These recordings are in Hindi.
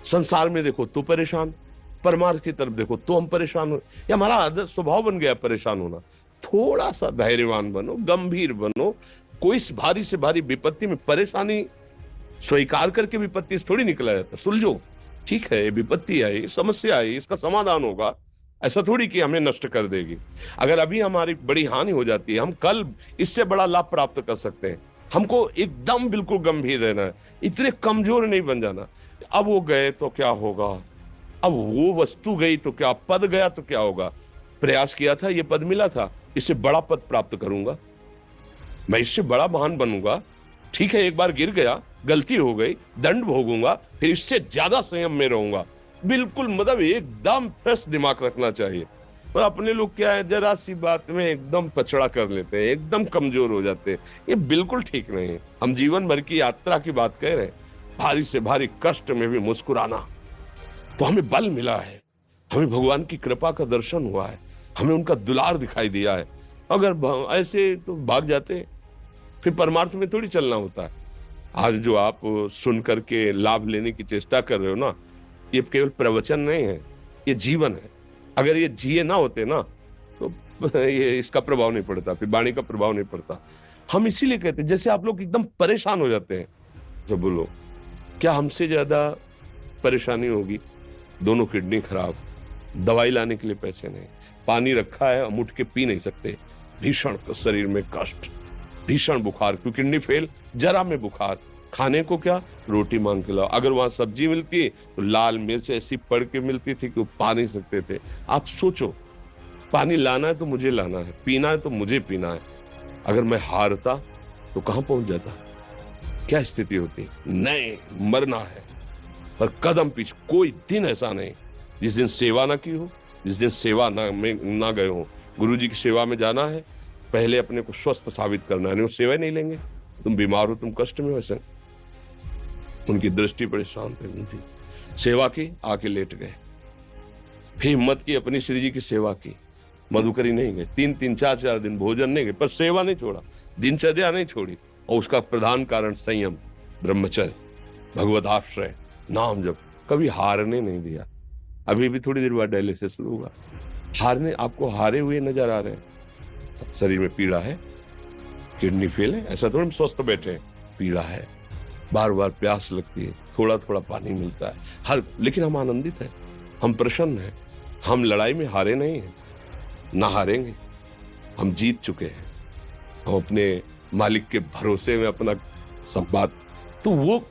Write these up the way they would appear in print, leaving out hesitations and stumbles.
संसार में देखो तो परेशान, परमार्थ की तरफ देखो तो हम परेशान हो, ये हमारा आदत स्वभाव बन गया परेशान होना। थोड़ा सा धैर्यवान बनो, गंभीर बनो। कोई इस भारी से भारी विपत्ति में परेशानी स्वीकार करके विपत्ति से थोड़ी निकला जाता। सुलझो, ठीक है, ये विपत्ति आई, समस्या आई, इसका समाधान होगा। ऐसा थोड़ी कि हमें नष्ट कर देगी। अगर अभी हमारी बड़ी हानि हो जाती है, हम कल इससे बड़ा लाभ प्राप्त कर सकते हैं। हमको एकदम बिल्कुल गंभीर रहना है, इतने कमजोर नहीं बन जाना। अब वो गए तो क्या होगा, अब वो वस्तु गई तो क्या, पद गया तो क्या होगा। प्रयास किया था, ये पद मिला था, इससे बड़ा पद प्राप्त करूंगा, मैं इससे बड़ा महान बनूंगा। ठीक है, एक बार गिर गया, गलती हो गई, दंड भोगूंगा, फिर इससे ज्यादा संयम में रहूंगा। बिल्कुल मतलब एकदम फ्रेश दिमाग रखना चाहिए। और अपने लोग क्या है, जरा सी बात में एकदम पछड़ा कर लेते हैं, एकदम कमजोर हो जाते हैं। ये बिल्कुल ठीक नहीं है। हम जीवन भर की यात्रा की बात कह रहे हैं, भारी से भारी कष्ट में भी मुस्कुराना, तो हमें बल मिला है, हमें भगवान की कृपा का दर्शन हुआ है, हमें उनका दुलार दिखाई दिया है। अगर ऐसे तो भाग जाते हैं, फिर परमार्थ में थोड़ी चलना होता है। आज जो आप सुन करके लाभ लेने की चेष्टा कर रहे हो ना, ये केवल प्रवचन नहीं है, ये जीवन है। अगर ये जिए ना होते ना तो ये इसका प्रभाव नहीं पड़ता, फिर वाणी का प्रभाव नहीं पड़ता। हम इसीलिए कहते हैं, जैसे आप लोग एकदम परेशान हो जाते हैं जब बोलो, क्या हमसे ज्यादा परेशानी होगी? दोनों किडनी खराब, दवाई लाने के लिए पैसे नहीं, पानी रखा है हम उठ के पी नहीं सकते, भीषण शरीर में कष्ट, भीषण बुखार, क्योंकि किडनी फेल, जरा में बुखार, खाने को क्या, रोटी मांग के लाओ। अगर वहां सब्जी मिलती है तो लाल मिर्च ऐसी पड़ के मिलती थी कि वो पा नहीं सकते थे। आप सोचो, पानी लाना है तो मुझे लाना है, पीना है तो मुझे पीना है। अगर मैं हारता तो कहां पहुंच जाता, क्या स्थिति होती? नहीं, मरना है, पर कदम पीछे। कोई दिन ऐसा नहीं जिस दिन सेवा ना की हो, जिस दिन सेवा ना गए हो। गुरु जी की सेवा में जाना है, पहले अपने को स्वस्थ साबित करना है, नहीं वो सेवा नहीं लेंगे। तुम बीमार हो, तुम कष्ट में हो, ऐसे उनकी दृष्टि बड़े शांत है। उनकी सेवा की, आके लेट गए, फिर हिम्मत की, अपनी श्री जी की सेवा की, मधुकरी नहीं गए, 3-3 4-4 दिन भोजन नहीं गए, पर सेवा नहीं छोड़ा, दिनचर्या नहीं छोड़ी। और उसका प्रधान कारण संयम, ब्रह्मचर्य, भगवदाश्रय, नाम जप, कभी हारने नहीं दिया। अभी भी थोड़ी देर बाद डायलिसिस शुरू होगा, हारने, आपको हारे हुए नजर आ रहे हैं। शरीर में पीड़ा है, किडनी फेल है, ऐसा तो हम स्वस्थ बैठे हैं, पीड़ा है, बार बार प्यास लगती है, थोड़ा थोड़ा पानी मिलता है, लेकिन हम आनंदित हैं, हम प्रसन्न हैं। हम लड़ाई में हारे नहीं हैं, ना हारेंगे, हम जीत चुके हैं। हम अपने मालिक के भरोसे में अपना संवाद, तो वो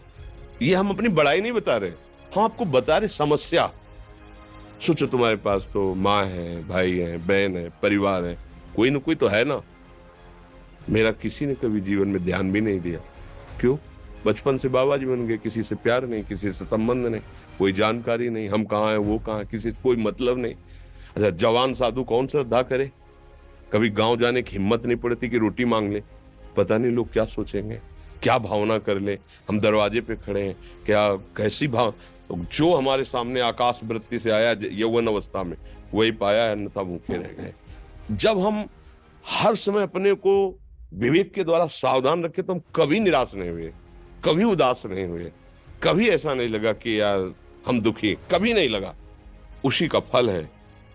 ये हम अपनी बड़ाई नहीं बता रहे, हम आपको बता रहे समस्या। सोचो, तुम्हारे पास तो माँ है, भाई है, बहन है, परिवार है, कोई ना कोई तो है ना। मेरा किसी ने कभी जीवन में ध्यान भी नहीं दिया। क्यों? बचपन से बाबा जी बन गए, किसी से प्यार नहीं, किसी से संबंध नहीं, कोई जानकारी नहीं, हम कहाँ हैं, वो कहाँ, किसी से कोई मतलब नहीं। अच्छा, जवान साधु कौन श्रद्धा करे? कभी गांव जाने की हिम्मत नहीं पड़ती कि रोटी मांग ले, पता नहीं लोग क्या सोचेंगे, क्या भावना कर ले। हम दरवाजे पे खड़े हैं, क्या कैसी भाव, जो हमारे सामने आकाश वृत्ति से आया यौवन अवस्था में वही पाया, अन्यथा भूखे रह गए। जब हम हर समय अपने को विवेक के द्वारा सावधान रखे तो हम कभी निराश नहीं हुए, कभी उदास नहीं हुए, कभी ऐसा नहीं लगा कि यार हम दुखी, कभी नहीं लगा। उसी का फल है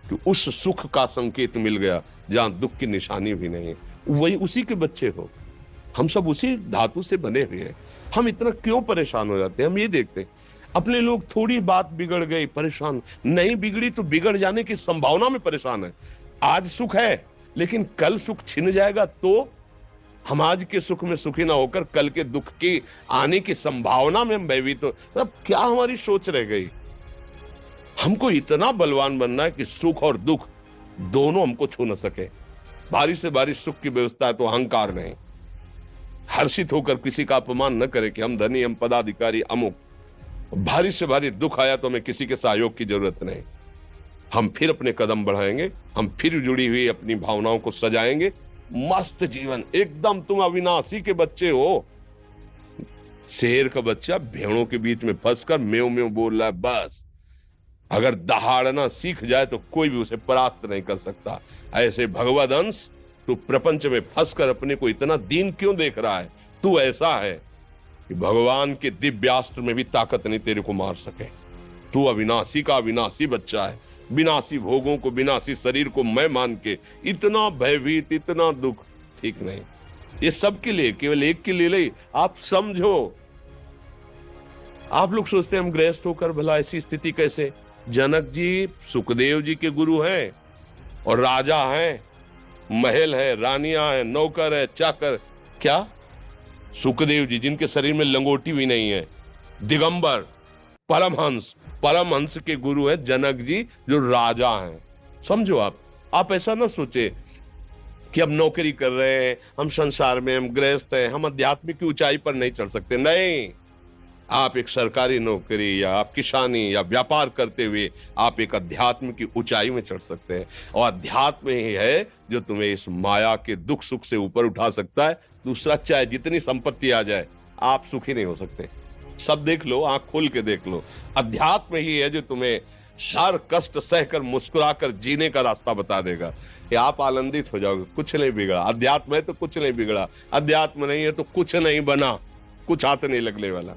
कि उस सुख का संकेत मिल गया जहां दुख की निशानी भी नहीं है। वही उसी के बच्चे हो, हम सब उसी धातु से बने हुए हैं। हम इतना क्यों परेशान हो जाते हैं? हम ये देखते हैं अपने लोग, थोड़ी बात बिगड़ गई परेशान, नहीं बिगड़ी तो बिगड़ जाने की संभावना में परेशान है। आज सुख है लेकिन कल सुख छिन जाएगा, तो हम आज के सुख में सुखी ना होकर कल के दुख की आने की संभावना में हम भयभीत हो। मतलब क्या हमारी सोच रह गई? हमको इतना बलवान बनना है कि सुख और दुख दोनों हमको छू न सके। भारी से भारी सुख की व्यवस्था है तो अहंकार नहीं, हर्षित होकर किसी का अपमान न करे कि हम धनी, हम पदाधिकारी, अमुक। भारी से भारी दुख आया तो हमें किसी के सहयोग की जरूरत नहीं, हम फिर अपने कदम बढ़ाएंगे, हम फिर जुड़ी हुई अपनी भावनाओं को सजाएंगे। मस्त जीवन एकदम। तुम अविनाशी के बच्चे हो। शेर का बच्चा भेड़ों के बीच में फंसकर म्यों म्यों बोल रहा है, बस अगर दहाड़ना सीख जाए तो कोई भी उसे परास्त नहीं कर सकता। ऐसे भगवद अंश, तू प्रपंच में फंसकर अपने को इतना दीन क्यों देख रहा है? तू ऐसा है कि भगवान के दिव्यास्त्र में भी ताकत नहीं तेरे को मार सके। तू अविनाशी का अविनाशी बच्चा है, विनाशी भोगों को, विनाशी शरीर को मैं मान के इतना भयभीत, इतना दुख, ठीक नहीं। ये सबके लिए, केवल एक के लिए नहीं। आप समझो, आप लोग सोचते हैं हम गृहस्थ होकर भला ऐसी स्थिति कैसे। जनक जी सुखदेव जी के गुरु हैं और राजा हैं, महल है, रानियां हैं, नौकर है, चाकर। क्या सुखदेव जी जिनके शरीर में लंगोटी भी नहीं है, दिगंबर, परमहंस, परमहंस के गुरु हैं जनक जी जो राजा हैं। समझो आप ऐसा ना सोचे कि हम नौकरी कर रहे हैं, हम संसार में, हम गृहस्थ हैं, हम आध्यात्मिक की ऊंचाई पर नहीं चढ़ सकते। नहीं, आप एक सरकारी नौकरी या आप किसानी या व्यापार करते हुए आप एक अध्यात्म की ऊंचाई में चढ़ सकते हैं। और अध्यात्म ही है जो तुम्हें इस माया के दुख सुख से ऊपर उठा सकता है। दूसरा, चाहे जितनी संपत्ति आ जाए, आप सुखी नहीं हो सकते। सब देख लो, आंख खोल के देख लो, अध्यात्म ही है जो तुम्हें हर कष्ट सहकर मुस्कुराकर जीने का रास्ता बता देगा कि आप आनंदित हो जाओगे। कुछ नहीं बिगड़ा, अध्यात्म है तो कुछ नहीं बिगड़ा, अध्यात्म नहीं है तो कुछ नहीं बना, कुछ हाथ नहीं लगने वाला।